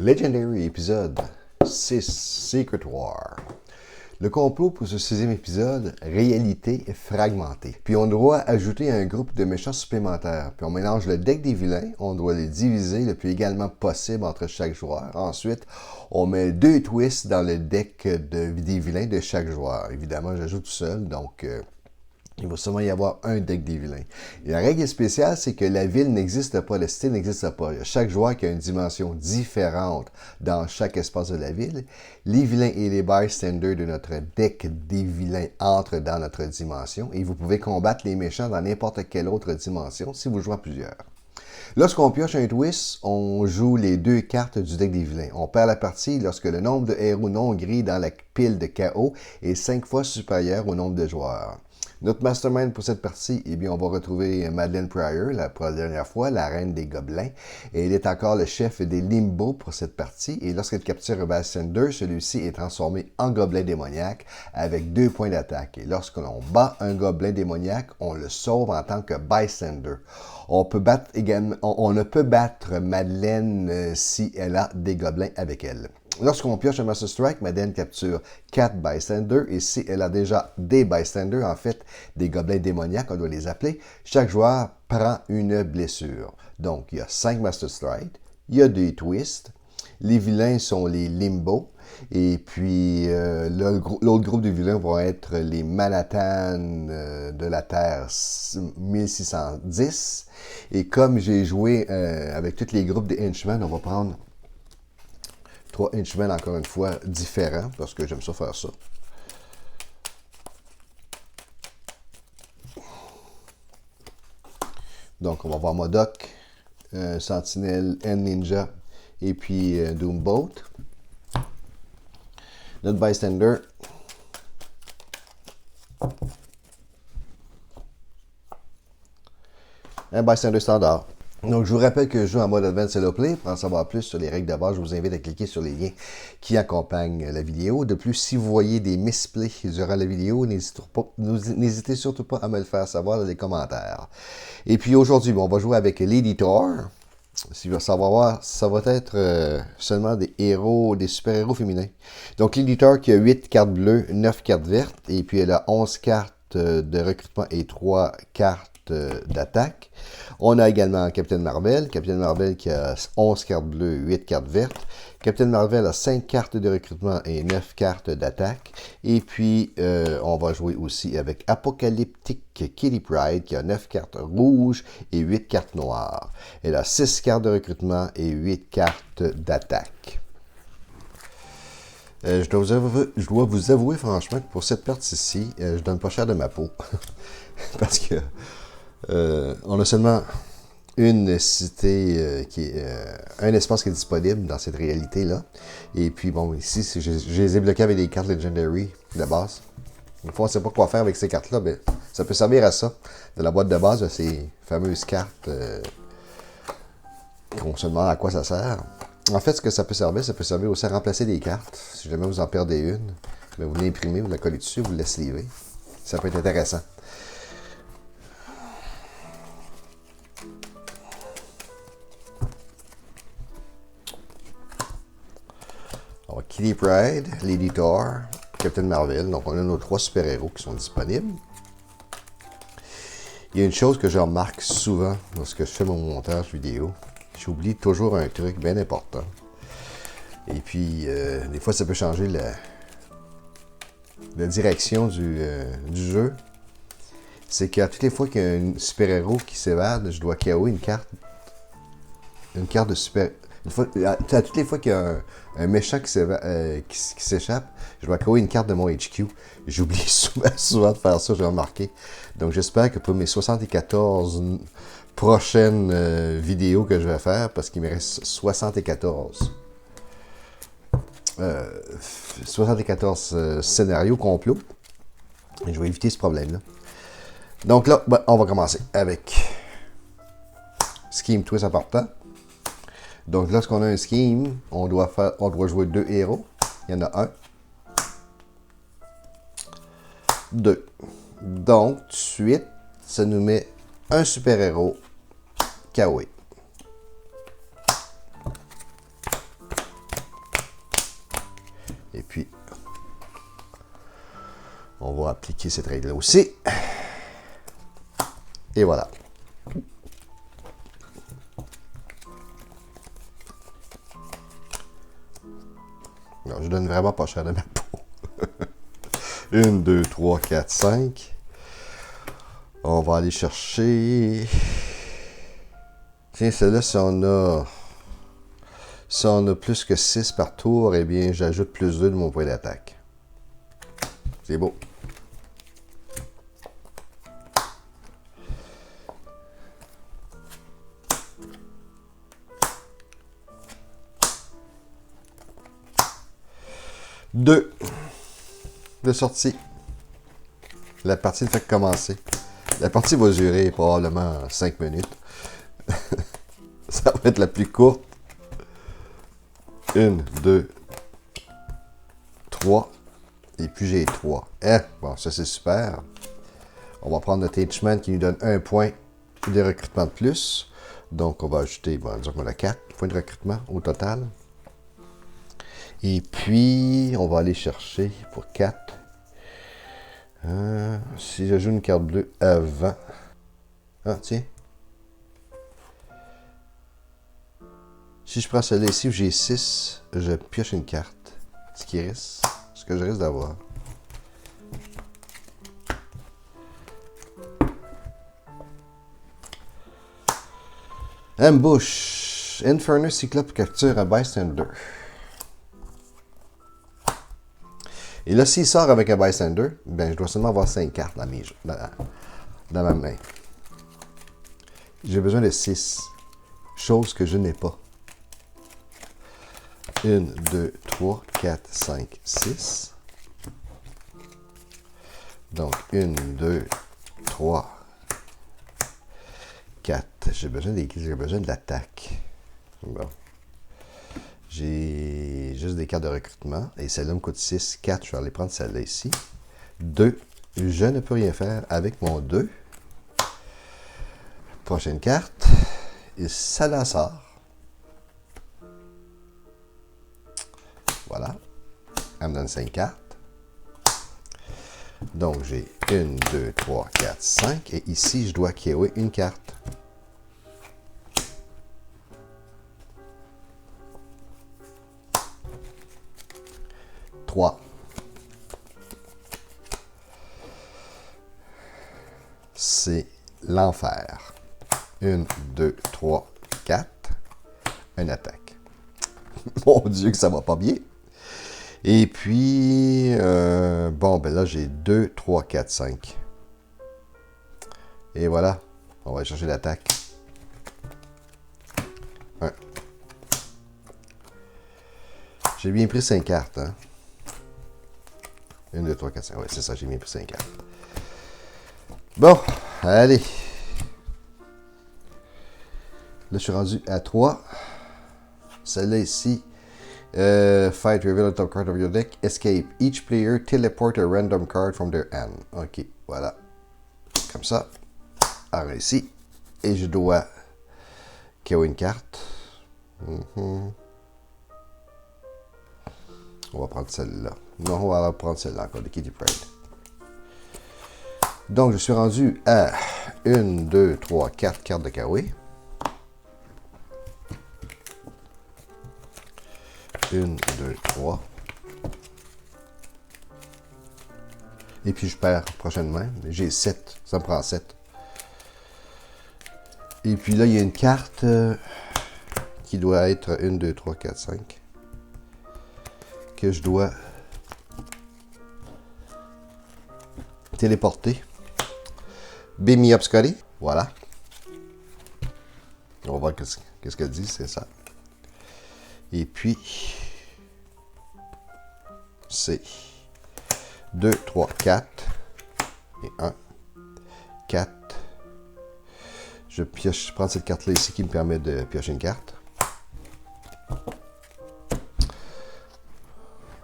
Legendary épisode 6 Secret War. Le complot pour ce 6e épisode, réalité fragmentée. Puis on doit ajouter un groupe de méchants supplémentaires. Puis on mélange le deck des vilains, on doit les diviser le plus également possible entre chaque joueur. Ensuite, on met 2 twists dans le deck des vilains de chaque joueur. Évidemment, je joue tout seul, donc il va sûrement y avoir un deck des vilains. Et la règle spéciale, c'est que la ville n'existe pas, le style n'existe pas. Il y a chaque joueur qui a une dimension différente dans chaque espace de la ville. Les vilains et les bystanders de notre deck des vilains entrent dans notre dimension et vous pouvez combattre les méchants dans n'importe quelle autre dimension si vous jouez à plusieurs. Lorsqu'on pioche un twist, on joue les 2 cartes du deck des vilains. On perd la partie lorsque le nombre de héros non gris dans la pile de chaos est 5 fois supérieur au nombre de joueurs. Notre mastermind pour cette partie, eh bien, on va retrouver Madeleine Pryor, pour la dernière fois, la reine des gobelins. Et elle est encore le chef des Limbo pour cette partie. Et lorsqu'elle capture un bystander, celui-ci est transformé en gobelin démoniaque avec 2 points d'attaque. Et lorsque l'on bat un gobelin démoniaque, on le sauve en tant que bystander. On ne peut battre Madeleine si elle a des gobelins avec elle. Lorsqu'on pioche un Master Strike, Madeleine capture 4 bystanders et si elle a déjà des bystanders, en fait des gobelins démoniaques, on doit les appeler, chaque joueur prend une blessure. Donc, il y a 5 Master Strike, il y a des twists, les vilains sont les Limbo, et puis l'autre groupe de vilains vont être les Manhattan de la Terre 1610. Et comme j'ai joué avec tous les groupes des Henchmen, on va prendre 3 Henchmen encore une fois différents, parce que j'aime ça faire ça. Donc on va voir Modok, Sentinelle, Ninja, et puis Doomboat. Notre bystander. Un bystander standard. Donc, je vous rappelle que je joue en mode Advanced Solo Play. Pour en savoir plus sur les règles de base, je vous invite à cliquer sur les liens qui accompagnent la vidéo. De plus, si vous voyez des misplays durant la vidéo, n'hésitez surtout pas à me le faire savoir dans les commentaires. Et puis aujourd'hui, on va jouer avec Lady Thor. Si vous savez voir, ça va être seulement des héros, des super-héros féminins. Donc, Lady Thor qui a 8 cartes bleues, 9 cartes vertes, et puis elle a 11 cartes de recrutement et 3 cartes d'attaque. On a également Captain Marvel. Captain Marvel qui a 11 cartes bleues, 8 cartes vertes. Captain Marvel a 5 cartes de recrutement et 9 cartes d'attaque. Et puis, on va jouer aussi avec Apocalyptic Kitty Pryde qui a 9 cartes rouges et 8 cartes noires. Elle a 6 cartes de recrutement et 8 cartes d'attaque. Je dois vous avouer franchement que pour cette partie-ci, je donne pas cher de ma peau. Parce que on a seulement une cité un espace qui est disponible dans cette réalité-là. Et puis bon, ici, je les ai bloqués avec des cartes Legendary de base. Une fois, on ne sait pas quoi faire avec ces cartes-là, mais ça peut servir à ça. De la boîte de base, de ces fameuses cartes qu'on se demande à quoi ça sert. En fait, ce que ça peut servir aussi à remplacer des cartes. Si jamais vous en perdez une, bien, vous l'imprimez, vous la collez dessus, vous la slivez. Ça peut être intéressant. Alors, Kitty Pryde, Lady Thor, Captain Marvel. Donc, on a nos 3 super-héros qui sont disponibles. Il y a une chose que je remarque souvent lorsque je fais mon montage vidéo. J'oublie toujours un truc bien important. Et puis, des fois, ça peut changer la direction du jeu. C'est qu'à toutes les fois qu'il y a un super-héros qui s'évade, je dois KO une carte de super... à toutes les fois qu'il y a un méchant qui s'échappe, je dois KO une carte de mon HQ. J'oublie souvent de faire ça, j'ai remarqué. Donc j'espère que pour mes 74 prochaines vidéos que je vais faire, parce qu'il me reste 74 scénarios complots, et je vais éviter ce problème-là. Donc là, on va commencer avec Scheme Twist important. Donc, lorsqu'on a un scheme, on doit jouer 2 héros. Il y en a 1. 2. Donc, tout de suite, ça nous met un super-héros KOE. On va appliquer cette règle-là aussi. Et voilà. Non, je donne vraiment pas cher de ma peau. 1, 2, 3, 4, 5. On va aller chercher... Tiens, celle-là, si on a plus que 6 par tour, eh bien, j'ajoute plus 2 de mon point d'attaque. C'est beau. Deux de sortie. La partie ne fait que commencer. La partie va durer probablement 5 minutes. Ça va être la plus courte. 1, 2, 3. Et puis j'ai 3. Bon, ça c'est super. On va prendre notre H-Man qui nous donne 1 point de recrutement de plus. Donc on va ajouter, bon, disons qu'on a 4 points de recrutement au total. Et puis, on va aller chercher pour 4. Si j'ajoute une carte bleue avant. Ah, tiens. Si je prends celle-là ici où j'ai 6, je pioche une carte. Ce que je risque d'avoir. Ambush. Infernus Cyclope capture un bystander. Et là, s'il sort avec un bystander, ben, je dois seulement avoir 5 cartes dans ma main. J'ai besoin de 6. Chose que je n'ai pas. 1, 2, 3, 4, 5, 6. Donc, 1, 2, 3, 4. J'ai besoin de l'attaque. Bon. J'ai juste des cartes de recrutement. Et celle-là me coûte 6. 4, je vais aller prendre celle-là ici. 2, je ne peux rien faire avec mon 2. Prochaine carte. Et ça la sort. Voilà. Elle me donne 5 cartes. Donc, j'ai 1, 2, 3, 4, 5. Et ici, je dois KO'er une carte. C'est l'enfer. 1, 2, 3, 4. Une attaque. Mon Dieu que ça va pas bien. Et puis, bon, ben là, j'ai 2, 3, 4, 5. Et voilà. On va aller chercher l'attaque. 1. J'ai bien pris 5 cartes, hein. 1, 2, 3, 4, 5. Oui, c'est ça, j'ai bien pris 5 cartes. Bon, allez. Là, je suis rendu à 3. Celle-là ici. Fight, reveal a top card of your deck. Escape. Each player teleport a random card from their hand. Ok, voilà. Comme ça. Alors ici. Et je dois KO une carte. On va prendre celle-là. Non, on va prendre celle-là encore, de Kitty Pryde. Donc, je suis rendu à 1, 2, 3, 4 cartes de KO. 1, 2, 3. Et puis, je perds prochainement. J'ai 7. Ça me prend 7. Et puis là, il y a une carte qui doit être 1, 2, 3, 4, 5. Que je dois téléporter. Bemi Obscuri. Voilà. On va voir qu'est-ce qu'elle dit, c'est ça. Et puis, c'est 2, 3, 4. Et 1, 4. Je prends cette carte-là ici qui me permet de piocher une carte.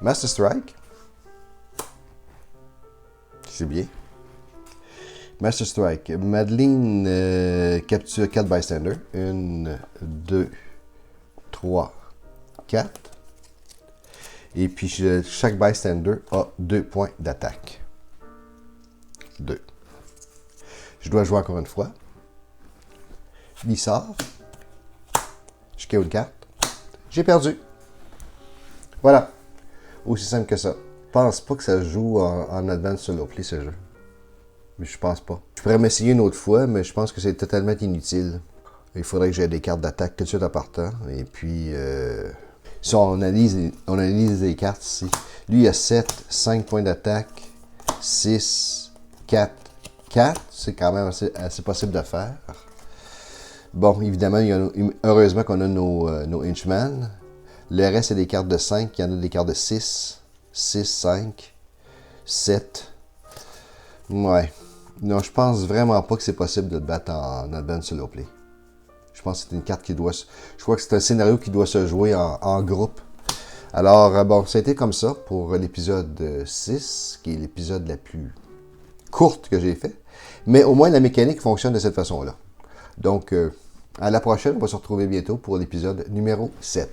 Master Strike. C'est bien. Master Strike. Madeline capture 4 bystanders. 1, 2, 3, 4. Et puis chaque bystander a 2 points d'attaque. 2. Je dois jouer encore une fois. Il sort. Je KO une carte. J'ai perdu. Voilà. Aussi simple que ça. Je pense pas que ça se joue en Advanced Solo Play, ce jeu. Mais je pense pas. Je pourrais m'essayer une autre fois, mais je pense que c'est totalement inutile. Il faudrait que j'aie des cartes d'attaque tout de suite en partant. Et puis, si on analyse les cartes ici. Lui, il a 7, 5 points d'attaque, 6, 4, 4. C'est quand même assez possible de faire. Bon, évidemment, heureusement qu'on a nos Inchman. Le reste, c'est des cartes de 5. Il y en a des cartes de 6, 6, 5, 7. Ouais. Non, je pense vraiment pas que c'est possible de le battre en Advanced Solo Play. Je pense que c'est une carte qui doit... Je crois que c'est un scénario qui doit se jouer en groupe. Alors, bon, ça a été comme ça pour l'épisode 6, qui est l'épisode la plus courte que j'ai fait. Mais au moins, la mécanique fonctionne de cette façon-là. Donc, à la prochaine, on va se retrouver bientôt pour l'épisode numéro 7.